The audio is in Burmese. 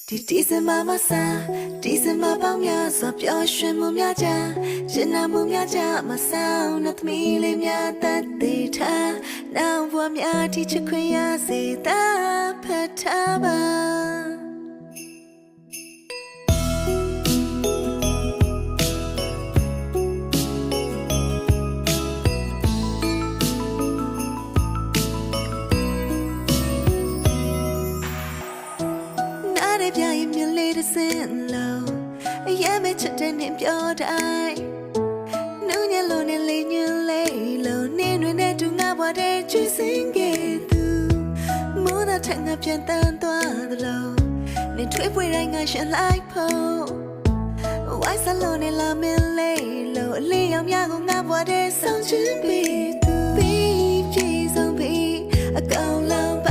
ဒီစမမဆာဒီစမပေါင်းများစွာပျော်ရွှင်မှုများကြရှင်နာမှုများကြမဆောင်နှသမီးလေးများတတ်သေးထားနောက်ဘဝများဒီချခွင့်ရစေတာဖတ်ထားပါပြရင်မြလေးတစ်စင်းလုံးအရင်မဲ့ချစ်တဲ့နင်ပြောတိုင်းနူးညံလို့နဲ့လေးညွန်းလေးလို့နင်းတွေနဲ့တူငါဘွားတဲ့ချွေးစင်းခဲ့သူမိုးသားထက်ငါပြန်တန်းသွားသလိုနင်ထွေးပွေတိုင်းငါရှင်လိုက်ဖို့ဝိုင်းစလုံးနဲ့လာမင်းလေးလို့အလေးရောင်များကိုငါဘွားတဲ့ဆောင်ချင်ပြီးသူပြီးပြေဆုံးပြီးအကောင်လုံး